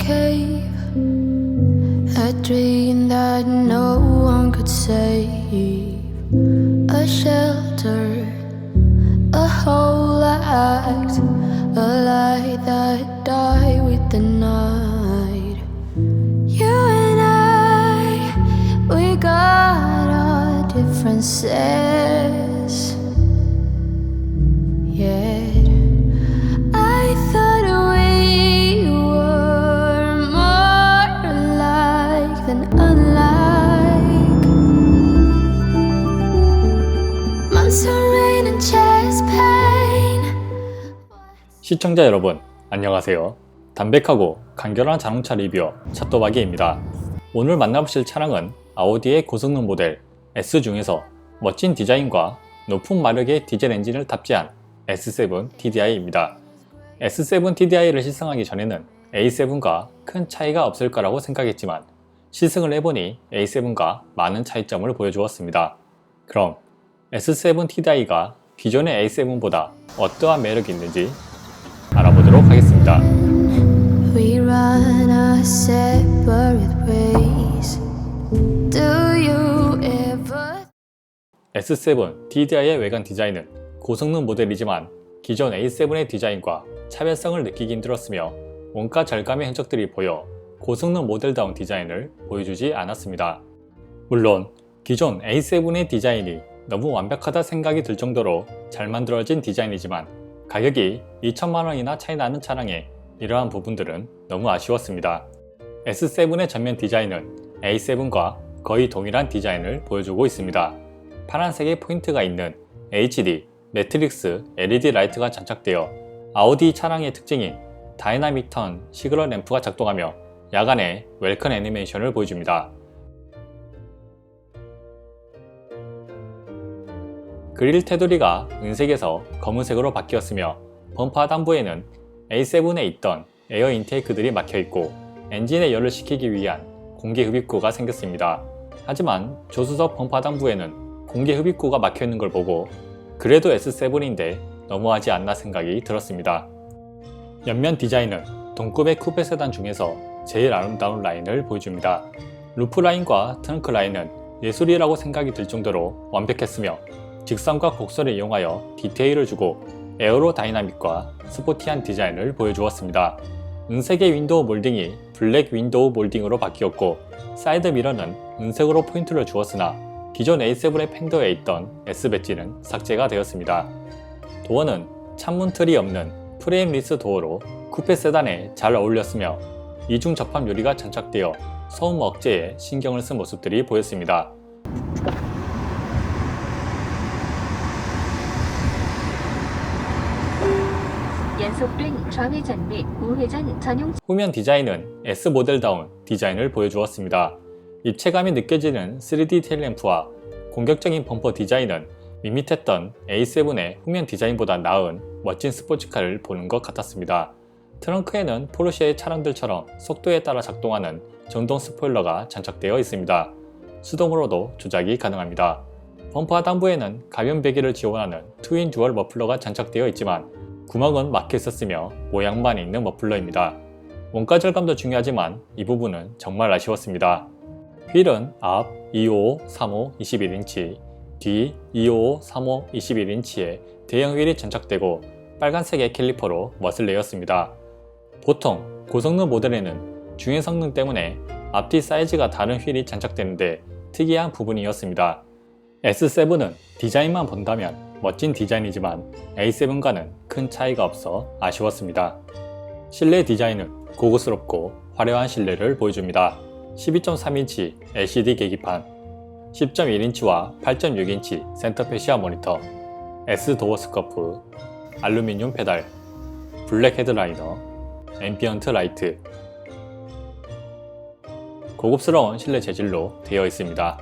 cave, a dream that no one could save, a shelter, a whole act, a light that died with the night. You and I, we got our differences, yet I thought we were more alike than unlike. Months of rain and chest pain. 시청자 여러분, 안녕하세요. 담백하고 간결한 자동차 리뷰어 찻도박이입니다. 오늘 만나보실 차량은 아우디의 고성능 모델 S 중에서 멋진 디자인과 높은 마력의 디젤 엔진을 탑재한 S7 TDI입니다. S7 TDI를 시승하기 전에는 A7과 큰 차이가 없을 거라고 생각했지만 시승을 해보니 A7과 많은 차이점을 보여주었습니다. 그럼 S7 TDI가 기존의 A7보다 어떠한 매력이 있는지 알아보도록 하겠습니다. We run our separate ways. Do you ever? S7 TDI의 외관 디자인은 고성능 모델이지만 기존 A7의 디자인과 차별성을 느끼기 힘들었으며 원가 절감의 흔적들이 보여 고성능 모델다운 디자인을 보여주지 않았습니다. 물론 기존 A7의 디자인이 너무 완벽하다 생각이 들 정도로 잘 만들어진 디자인이지만 가격이 2천만원이나 차이 나는 차량에 이러한 부분들은 너무 아쉬웠습니다. S7의 전면 디자인은 A7과 거의 동일한 디자인을 보여주고 있습니다. 파란색의 포인트가 있는 HD 매트릭스 LED 라이트가 장착되어 아우디 차량의 특징인 다이나믹 턴 시그널 램프가 작동하며 야간에 웰컴 애니메이션을 보여줍니다. 그릴 테두리가 은색에서 검은색으로 바뀌었으며 범퍼 하단부에는 A7에 있던 에어 인테이크들이 막혀있고 엔진에 열을 식히기 위한 공기 흡입구가 생겼습니다. 하지만 조수석 범퍼 하단부에는 공기 흡입구가 막혀있는 걸 보고 그래도 S7인데 너무하지 않나 생각이 들었습니다. 옆면 디자인은 동급의 쿠페 세단 중에서 제일 아름다운 라인을 보여줍니다. 루프 라인과 트렁크 라인은 예술이라고 생각이 들 정도로 완벽했으며 직선과 곡선을 이용하여 디테일을 주고 에어로 다이나믹과 스포티한 디자인을 보여주었습니다. 은색의 윈도우 몰딩이 블랙 윈도우 몰딩으로 바뀌었고 사이드 미러는 은색으로 포인트를 주었으나 기존 A7의 펜더에 있던 S 배지는 삭제가 되었습니다. 도어는 창문 틀이 없는 프레임리스 도어로 쿠페 세단에 잘 어울렸으며 이중 접합 유리가 장착되어 소음 억제에 신경을 쓴 모습들이 보였습니다. 연속된 좌회전 및 우회전 전용. 후면 디자인은 S 모델다운 디자인을 보여주었습니다. 입체감이 느껴지는 3D 테일램프와 공격적인 범퍼 디자인은 밋밋했던 A7의 후면 디자인보다 나은 멋진 스포츠카를 보는 것 같았습니다. 트렁크에는 포르쉐의 차량들처럼 속도에 따라 작동하는 전동 스포일러가 장착되어 있습니다. 수동으로도 조작이 가능합니다. 범퍼 하단부에는 가변 배기를 지원하는 트윈 듀얼 머플러가 장착되어 있지만 구멍은 막혀 있었으며 모양만 있는 머플러입니다. 원가 절감도 중요하지만 이 부분은 정말 아쉬웠습니다. 휠은 앞 255, 35, 21인치, 뒤 255, 35, 21인치의 대형 휠이 장착되고 빨간색의 캘리퍼로 멋을 내었습니다. 보통 고성능 모델에는 중해 성능 때문에 앞뒤 사이즈가 다른 휠이 장착되는데 특이한 부분이었습니다. S7은 디자인만 본다면 멋진 디자인이지만 A7과는 큰 차이가 없어 아쉬웠습니다. 실내 디자인은 고급스럽고 화려한 실내를 보여줍니다. 12.3인치 LCD 계기판, 10.1인치와 8.6인치 센터 패시아 모니터, S 도어 스커프, 알루미늄 페달, 블랙 헤드라이너, 앰비언트 라이트. 고급스러운 실내 재질로 되어 있습니다.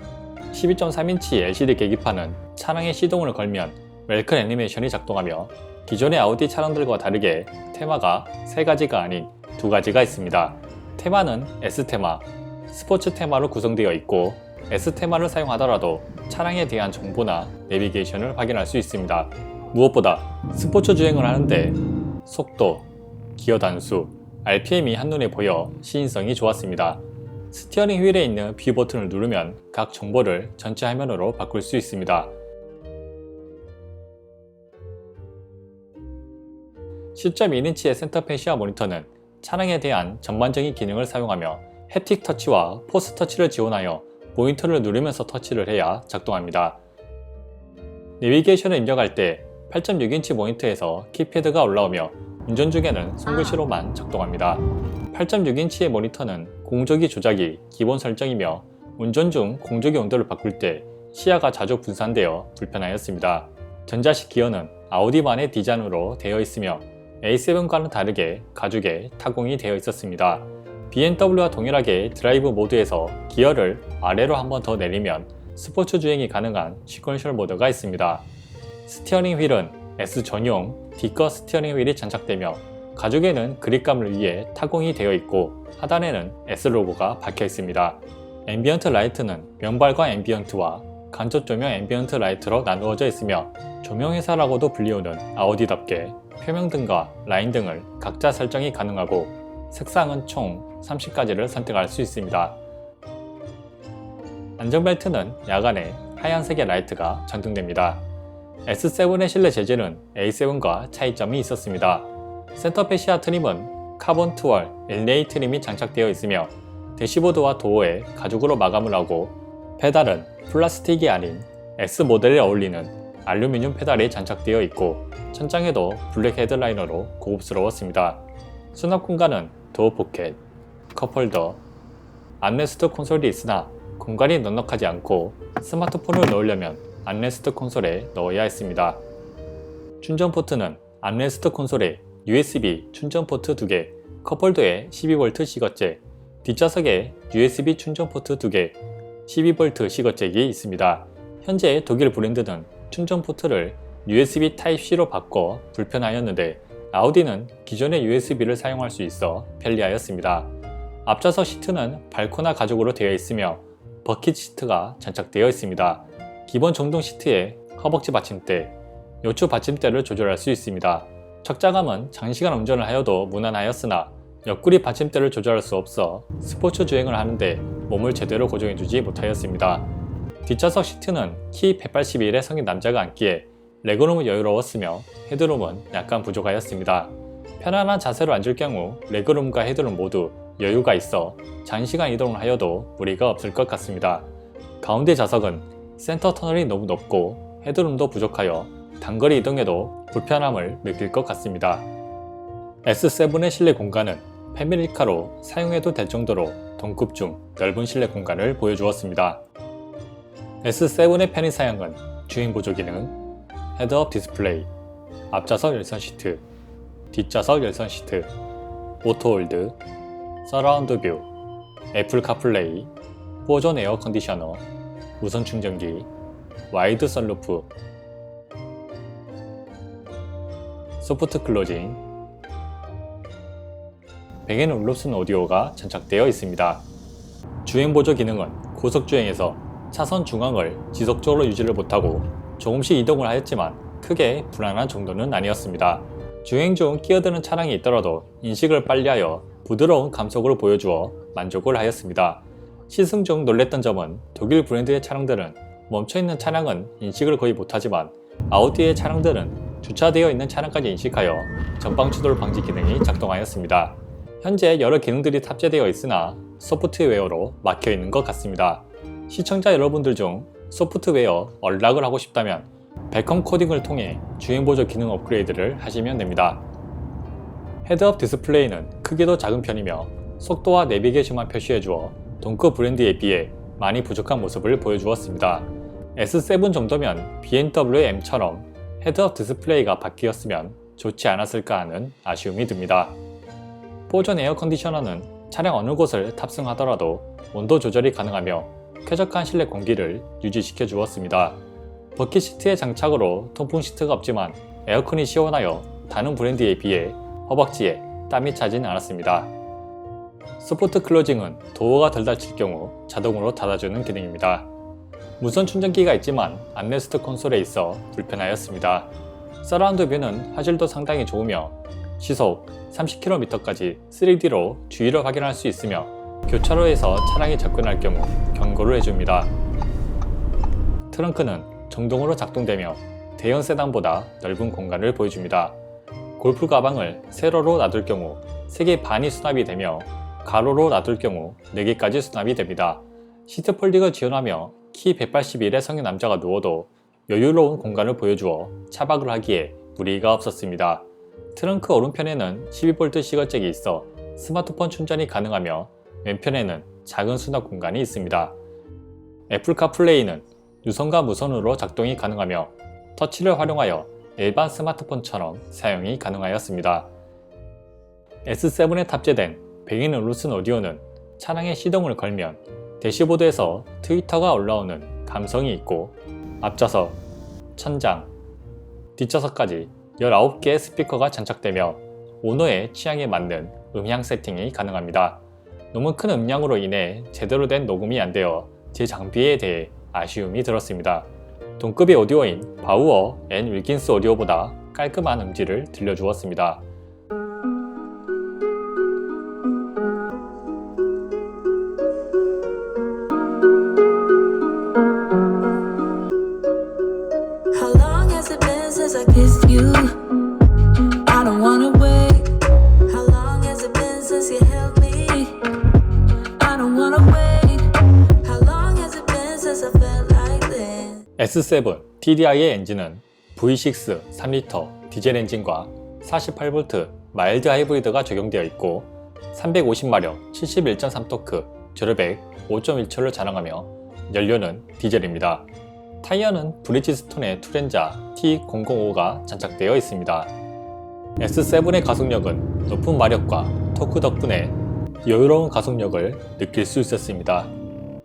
12.3인치 LCD 계기판은 차량에 시동을 걸면 웰컴 애니메이션이 작동하며 기존의 아우디 차량들과 다르게 테마가 3가지가 아닌 2가지가 있습니다. 테마는 S테마, 스포츠 테마로 구성되어 있고 S테마를 사용하더라도 차량에 대한 정보나 내비게이션을 확인할 수 있습니다. 무엇보다 스포츠 주행을 하는데 속도, 기어 단수, RPM이 한눈에 보여 시인성이 좋았습니다. 스티어링 휠에 있는 뷰 버튼을 누르면 각 정보를 전체 화면으로 바꿀 수 있습니다. (10.1인치의) 센터펜 시야 모니터는 차량에 대한 전반적인 기능을 사용하며 햅틱 터치와 포스 터치를 지원하여 모니터를 누르면서 터치를 해야 작동합니다. 내비게이션을 입력할 때 8.6인치 모니터에서 키패드가 올라오며 운전 중에는 손글씨로만 작동합니다. 8.6인치의 모니터는 공조기 조작이 기본 설정이며 운전 중 공조기 온도를 바꿀 때 시야가 자주 분산되어 불편하였습니다. 전자식 기어는 아우디만의 디자인으로 되어 있으며 A7과는 다르게 가죽에 타공이 되어 있었습니다. BMW와 동일하게 드라이브 모드에서 기어를 아래로 한 번 더 내리면 스포츠 주행이 가능한 시퀀셜 모드가 있습니다. 스티어링 휠은 S 전용 D컷 스티어링 휠이 장착되며 가죽에는 그립감을 위해 타공이 되어 있고 하단에는 S 로고가 박혀 있습니다. 앰비언트 라이트는 면발과 앰비언트와 간접 조명 앰비언트 라이트로 나누어져 있으며 조명회사라고도 불리우는 아우디답게 표명등과 라인등을 각자 설정이 가능하고 색상은 총 30가지를 선택할 수 있습니다. 안전벨트는 야간에 하얀색의 라이트가 전등됩니다. S7의 실내 재질은 A7과 차이점이 있었습니다. 센터페 시야 트림은 카본 투얼 일레이 트림이 장착되어 있으며 대시보드와 도어에 가죽으로 마감을 하고 페달은 플라스틱이 아닌 S 모델에 어울리는 알루미늄 페달이 장착되어 있고 천장에도 블랙 헤드라이너로 고급스러웠습니다. 수납 공간은 도어 포켓, 컵홀더, 암레스트 콘솔이 있으나 공간이 넉넉하지 않고 스마트폰을 넣으려면 암레스트 콘솔에 넣어야 했습니다. 충전 포트는 암레스트 콘솔에 USB 충전 포트 2개, 컵홀더에 12V 시거잭, 뒷좌석에 USB 충전 포트 2개, 12V 시거잭이 있습니다. 현재 독일 브랜드는 충전 포트를 USB Type-C로 바꿔 불편하였는데 아우디는 기존의 USB를 사용할 수 있어 편리하였습니다. 앞좌석 시트는 발코나 가죽으로 되어 있으며 버킷 시트가 장착되어 있습니다. 기본 정동 시트에 허벅지 받침대, 요추 받침대를 조절할 수 있습니다. 착자감은 장시간 운전을 하여도 무난하였으나 옆구리 받침대를 조절할 수 없어 스포츠 주행을 하는데 몸을 제대로 고정해주지 못하였습니다. 뒷좌석 시트는 키 181의 성인 남자가 앉기에 레그룸은 여유로웠으며 헤드룸은 약간 부족하였습니다. 편안한 자세로 앉을 경우 레그룸과 헤드룸 모두 여유가 있어 장시간 이동을 하여도 무리가 없을 것 같습니다. 가운데 좌석은 센터 터널이 너무 높고 헤드룸도 부족하여 단거리 이동에도 불편함을 느낄 것 같습니다. S7의 실내 공간은 패밀리카로 사용해도 될 정도로 동급 중 넓은 실내 공간을 보여주었습니다. S7의 편의사양은 주행 보조 기능, 헤드업 디스플레이, 앞좌석 열선 시트, 뒷좌석 열선 시트, 오토홀드, 서라운드 뷰, 애플 카플레이, 4존 에어 컨디셔너, 무선 충전기, 와이드 선루프, 소프트 클로징, 베개는 울룹슨 오디오가 장착되어 있습니다. 주행 보조 기능은 고속 주행에서 차선 중앙을 지속적으로 유지를 못하고 조금씩 이동을 하였지만 크게 불안한 정도는 아니었습니다. 주행 중 끼어드는 차량이 있더라도 인식을 빨리하여 부드러운 감속을 보여주어 만족을 하였습니다. 시승 중 놀랬던 점은 독일 브랜드의 차량들은 멈춰있는 차량은 인식을 거의 못하지만 아우디의 차량들은 주차되어 있는 차량까지 인식하여 전방 추돌 방지 기능이 작동하였습니다. 현재 여러 기능들이 탑재되어 있으나 소프트웨어로 막혀있는 것 같습니다. 시청자 여러분들 중 소프트웨어 언락을 하고 싶다면 베컴 코딩을 통해 주행보조 기능 업그레이드를 하시면 됩니다. 헤드업 디스플레이는 크기도 작은 편이며 속도와 내비게이션만 표시해주어 동급 브랜드에 비해 많이 부족한 모습을 보여주었습니다. S7 정도면 BMW M처럼 헤드업 디스플레이가 바뀌었으면 좋지 않았을까 하는 아쉬움이 듭니다. 4존 에어 컨디셔너는 차량 어느 곳을 탑승하더라도 온도 조절이 가능하며 쾌적한 실내 공기를 유지시켜 주었습니다. 버킷 시트의 장착으로 통풍 시트가 없지만 에어컨이 시원하여 다른 브랜드에 비해 허벅지에 땀이 차진 않았습니다. 스포트 클로징은 도어가 덜 닫힐 경우 자동으로 닫아주는 기능입니다. 무선 충전기가 있지만 암레스트 콘솔에 있어 불편하였습니다. 서라운드 뷰는 화질도 상당히 좋으며 시속 30km까지 3D로 주위를 확인할 수 있으며 교차로에서 차량이 접근할 경우 경고를 해줍니다. 트렁크는 정동으로 작동되며 대형 세단보다 넓은 공간을 보여줍니다. 골프 가방을 세로로 놔둘 경우 3개 반이 수납이 되며 가로로 놔둘 경우 4개까지 수납이 됩니다. 시트 폴딩을 지원하며 키 181의 성인 남자가 누워도 여유로운 공간을 보여주어 차박을 하기에 무리가 없었습니다. 트렁크 오른편에는 12V 시거잭이 있어 스마트폰 충전이 가능하며 왼편에는 작은 수납 공간이 있습니다. 애플 카플레이는 유선과 무선으로 작동이 가능하며 터치를 활용하여 일반 스마트폰처럼 사용이 가능하였습니다. S7에 탑재된 베인 올루슨 오디오는 차량에 시동을 걸면 대시보드에서 트위터가 올라오는 감성이 있고 앞좌석, 천장, 뒷좌석까지 19개의 스피커가 장착되며 오너의 취향에 맞는 음향 세팅이 가능합니다. 너무 큰 음량으로 인해 제대로 된 녹음이 안 되어 제 장비에 대해 아쉬움이 들었습니다. 동급의 오디오인 바우어 앤 윌킨스 오디오보다 깔끔한 음질을 들려주었습니다. How long has it been since I kissed you? I don't wanna wait. How long has it been since you held me? I don't wanna wait. How long has it been since I felt like this? S7 TDI의 엔진은 V6 3리터 디젤 엔진과 48V 마일드 하이브리드가 적용되어 있고 350마력 71.3토크 제로백 5.1초를 자랑하며 연료는 디젤입니다. 타이어는 브리지스톤의 투렌자 T005가 장착되어 있습니다. S7의 가속력은 높은 마력과 토크 덕분에 여유로운 가속력을 느낄 수 있었습니다.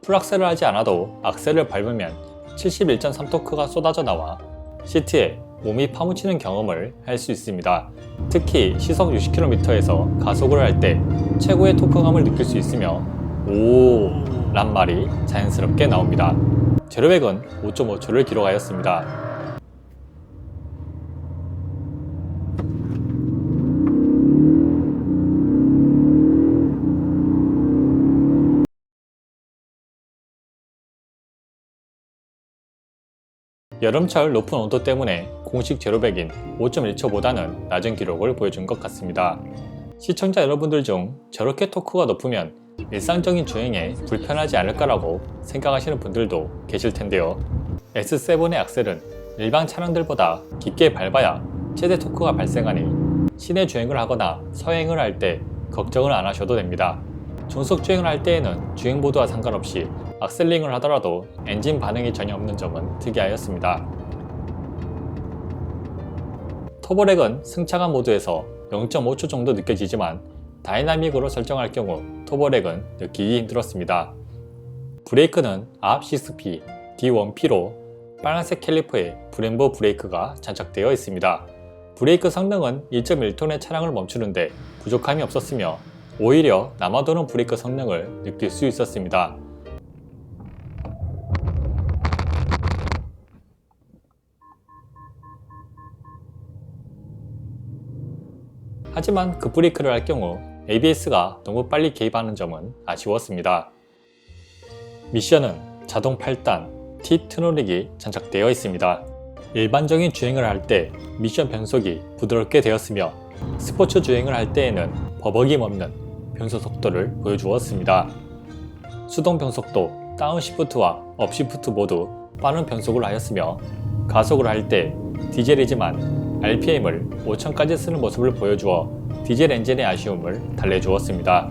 풀악셀을 하지 않아도 악셀을 밟으면 71.3토크가 쏟아져 나와 시트에 몸이 파묻히는 경험을 할 수 있습니다. 특히 시속 60km에서 가속을 할 때 최고의 토크감을 느낄 수 있으며 오! 란 말이 자연스럽게 나옵니다. 제로백은 5.5초를 기록하였습니다. 여름철 높은 온도 때문에 공식 제로백인 5.1초보다는 낮은 기록을 보여준 것 같습니다. 시청자 여러분들 중 저렇게 토크가 높으면 일상적인 주행에 불편하지 않을까라고 생각하시는 분들도 계실 텐데요. S7의 악셀은 일반 차량들보다 깊게 밟아야 최대 토크가 발생하니 시내 주행을 하거나 서행을 할 때 걱정을 안 하셔도 됩니다. 중속 주행을 할 때에는 주행보드와 상관없이 악셀링을 하더라도 엔진 반응이 전혀 없는 점은 특이하였습니다. 터보렉은 승차감 모드에서 0.5초 정도 느껴지지만 다이나믹으로 설정할 경우 터보렉은 느끼기 힘들었습니다. 브레이크는 앞 6P, D1P로 빨간색 캘리퍼에 브렘보 브레이크가 장착되어 있습니다. 브레이크 성능은 1.1톤의 차량을 멈추는데 부족함이 없었으며 오히려 남아도는 브레이크 성능을 느낄 수 있었습니다. 하지만 급브레이크를 할 경우 ABS가 너무 빨리 개입하는 점은 아쉬웠습니다. 미션은 자동 8단 T-트노릭이 장착되어 있습니다. 일반적인 주행을 할 때 미션 변속이 부드럽게 되었으며 스포츠 주행을 할 때에는 버벅임 없는 변속 속도를 보여주었습니다. 수동 변속도 다운시프트와 업시프트 모두 빠른 변속을 하였으며 가속을 할 때 디젤이지만 RPM을 5000까지 쓰는 모습을 보여주어 디젤 엔진의 아쉬움을 달래주었습니다.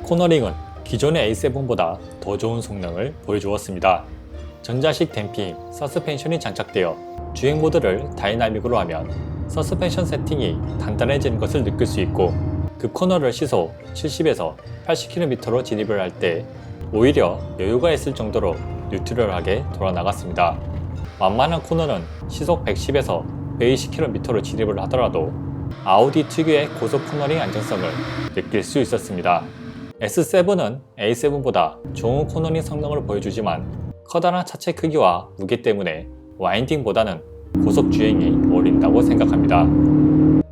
코너링은 기존의 A7보다 더 좋은 성능을 보여주었습니다. 전자식 댐핑, 서스펜션이 장착되어 주행 모드를 다이나믹으로 하면 서스펜션 세팅이 단단해지는 것을 느낄 수 있고 그 코너를 시속 70에서 80km로 진입을 할 때 오히려 여유가 있을 정도로 뉴트럴하게 돌아나갔습니다. 만만한 코너는 시속 110에서 120km로 진입을 하더라도 아우디 특유의 고속 코너링 안정성을 느낄 수 있었습니다. S7은 A7보다 좋은 코너링 성능을 보여주지만 커다란 차체 크기와 무게 때문에 와인딩보다는 고속 주행이 어울린다고 생각합니다.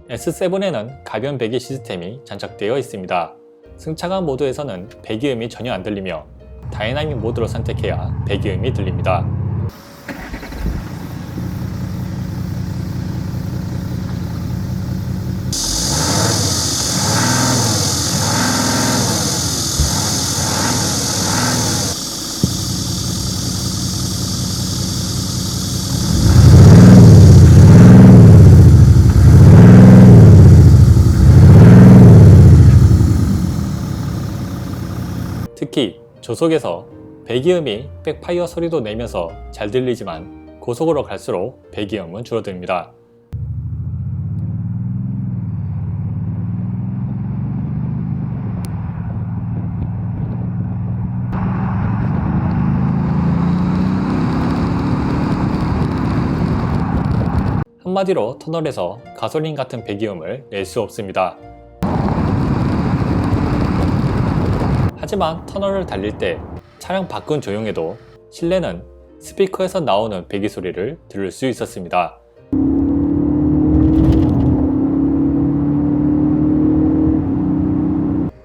S7에는 가변 배기 시스템이 장착되어 있습니다. 승차감 모드에서는 배기음이 전혀 안 들리며 다이나믹 모드로 선택해야 배기음이 들립니다. 특히 저속에서 배기음이 백파이어 소리도 내면서 잘 들리지만 고속으로 갈수록 배기음은 줄어듭니다. 한마디로 터널에서 가솔린 같은 배기음을 낼 수 없습니다. 하지만 터널을 달릴 때 차량 밖은 조용해도 실내는 스피커에서 나오는 배기 소리를 들을 수 있었습니다.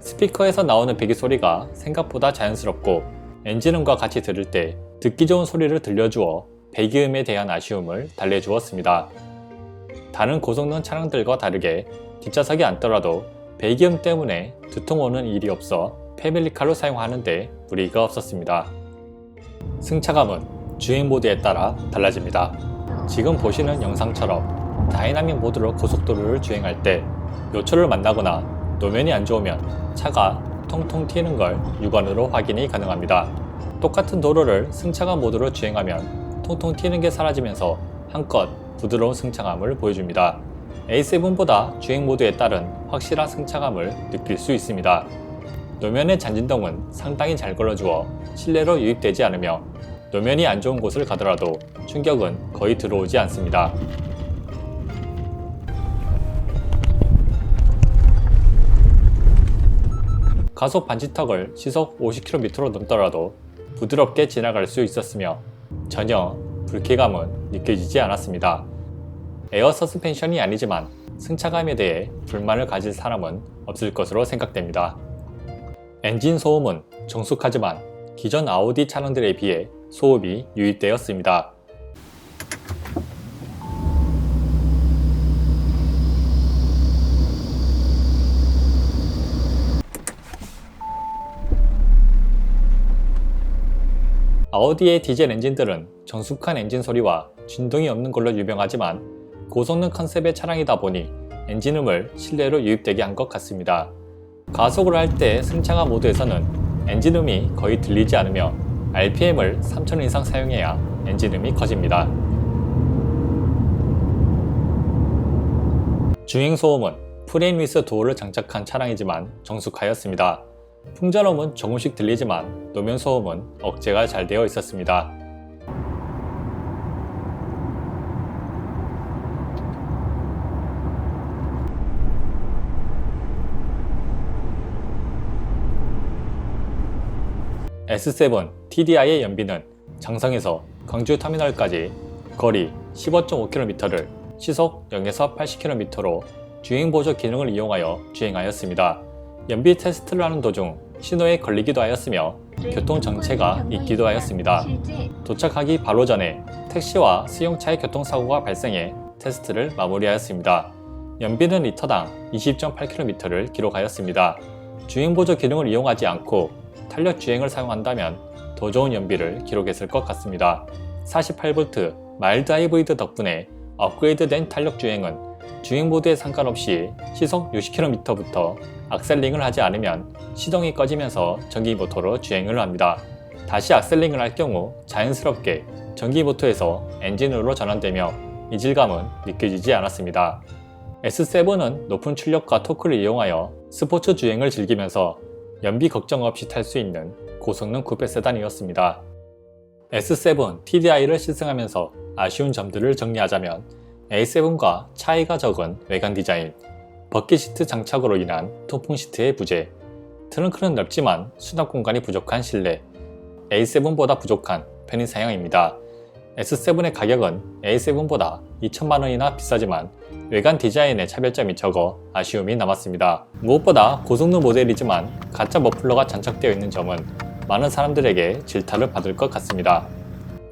스피커에서 나오는 배기 소리가 생각보다 자연스럽고 엔진음과 같이 들을 때 듣기 좋은 소리를 들려주어 배기음에 대한 아쉬움을 달래주었습니다. 다른 고성능 차량들과 다르게 뒷좌석에 앉더라도 배기음 때문에 두통 오는 일이 없어 패밀리카로 사용하는데 무리가 없었습니다. 승차감은 주행 모드에 따라 달라집니다. 지금 보시는 영상처럼 다이나믹 모드로 고속도로를 주행할 때 요철을 만나거나 노면이 안 좋으면 차가 통통 튀는 걸 육안으로 확인이 가능합니다. 똑같은 도로를 승차감 모드로 주행하면 통통 튀는 게 사라지면서 한껏 부드러운 승차감을 보여줍니다. A7보다 주행 모드에 따른 확실한 승차감을 느낄 수 있습니다. 노면의 잔진동은 상당히 잘 걸러주어 실내로 유입되지 않으며 노면이 안 좋은 곳을 가더라도 충격은 거의 들어오지 않습니다. 가속 반지턱을 시속 50km로 넘더라도 부드럽게 지나갈 수 있었으며 전혀 불쾌감은 느껴지지 않았습니다. 에어 서스펜션이 아니지만 승차감에 대해 불만을 가질 사람은 없을 것으로 생각됩니다. 엔진 소음은 정숙하지만 기존 아우디 차량들에 비해 소음이 유입되었습니다. 아우디의 디젤 엔진들은 정숙한 엔진 소리와 진동이 없는 걸로 유명하지만 고성능 컨셉의 차량이다 보니 엔진음을 실내로 유입되게 한 것 같습니다. 가속을 할 때 승차감 모드에서는 엔진음이 거의 들리지 않으며 RPM을 3000 이상 사용해야 엔진음이 커집니다. 주행소음은 프레임 위스 도어를 장착한 차량이지만 정숙하였습니다. 풍전음은 조금씩 들리지만 노면 소음은 억제가 잘 되어 있었습니다. S7 TDI의 연비는 장성에서 광주 터미널까지 거리 15.5km를 시속 0에서 80km로 주행보조 기능을 이용하여 주행하였습니다. 연비 테스트를 하는 도중 신호에 걸리기도 하였으며 교통 정체가 있기도 하였습니다. 도착하기 바로 전에 택시와 수용차의 교통사고가 발생해 테스트를 마무리하였습니다. 연비는 리터당 20.8km를 기록하였습니다. 주행보조 기능을 이용하지 않고 탄력 주행을 사용한다면 더 좋은 연비를 기록했을 것 같습니다. 48V 마일드 하이브리드 덕분에 업그레이드된 탄력 주행은 주행 모드에 상관없이 시속 60km부터 악셀링을 하지 않으면 시동이 꺼지면서 전기 모터로 주행을 합니다. 다시 악셀링을 할 경우 자연스럽게 전기 모터에서 엔진으로 전환되며 이질감은 느껴지지 않았습니다. S7은 높은 출력과 토크를 이용하여 스포츠 주행을 즐기면서 연비 걱정 없이 탈 수 있는 고성능 쿠페 세단이었습니다. S7 TDI를 시승하면서 아쉬운 점들을 정리하자면 A7과 차이가 적은 외관 디자인, 버킷시트 장착으로 인한 통풍 시트의 부재, 트렁크는 넓지만 수납 공간이 부족한 실내, A7보다 부족한 편의 사양입니다. S7의 가격은 A7보다 2천만원이나 비싸지만 외관 디자인의 차별점이 적어 아쉬움이 남았습니다. 무엇보다 고성능 모델이지만 가짜 머플러가 장착되어 있는 점은 많은 사람들에게 질타를 받을 것 같습니다.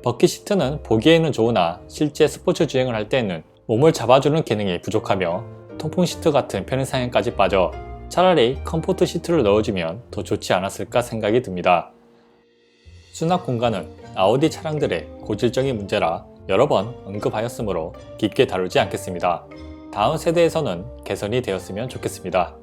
버킷 시트는 보기에는 좋으나 실제 스포츠 주행을 할 때에는 몸을 잡아주는 기능이 부족하며 통풍 시트 같은 편의상에까지 빠져 차라리 컴포트 시트를 넣어주면 더 좋지 않았을까 생각이 듭니다. 수납 공간은 아우디 차량들의 고질적인 문제라 여러 번 언급하였으므로 깊게 다루지 않겠습니다. 다음 세대에서는 개선이 되었으면 좋겠습니다.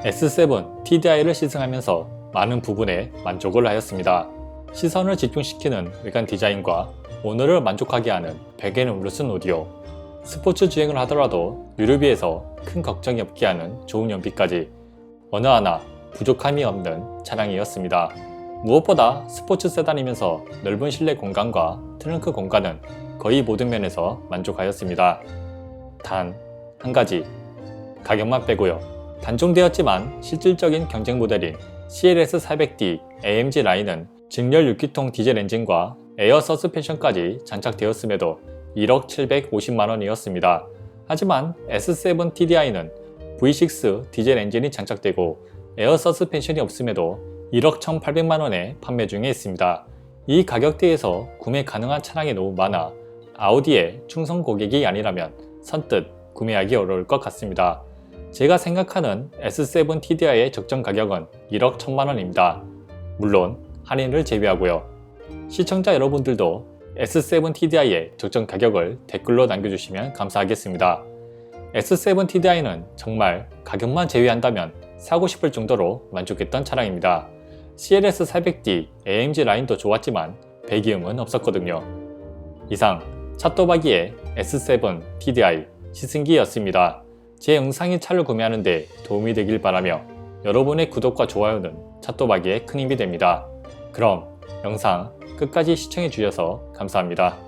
S7 TDI를 시승하면서 많은 부분에 만족을 하였습니다. 시선을 집중시키는 외관 디자인과 오너를 만족하게 하는 베개는 물론 오디오, 스포츠 주행을 하더라도 유류비에서 큰 걱정이 없게 하는 좋은 연비까지 어느 하나 부족함이 없는 차량이었습니다. 무엇보다 스포츠 세단이면서 넓은 실내 공간과 트렁크 공간은 거의 모든 면에서 만족하였습니다. 단 한 가지, 가격만 빼고요. 단종되었지만 실질적인 경쟁 모델인 CLS400D AMG 라인은 직렬 6기통 디젤 엔진과 에어 서스펜션까지 장착되었음에도 1억 750만원이었습니다. 하지만 S7 TDI는 V6 디젤 엔진이 장착되고 에어 서스펜션이 없음에도 1억 1800만원에 판매 중에 있습니다. 이 가격대에서 구매 가능한 차량이 너무 많아 아우디의 충성 고객이 아니라면 선뜻 구매하기 어려울 것 같습니다. 제가 생각하는 S7 TDI의 적정 가격은 1억 1000만원입니다. 물론 할인을 제외하고요. 시청자 여러분들도 S7 TDI의 적정 가격을 댓글로 남겨주시면 감사하겠습니다. S7 TDI는 정말 가격만 제외한다면 사고 싶을 정도로 만족했던 차량입니다. CLS400D AMG 라인도 좋았지만 배기음은 없었거든요. 이상 차또박이의 S7 TDI 시승기였습니다. 제 영상이 차를 구매하는 데 도움이 되길 바라며 여러분의 구독과 좋아요는 차또박이에 큰 힘이 됩니다. 그럼 영상 끝까지 시청해 주셔서 감사합니다.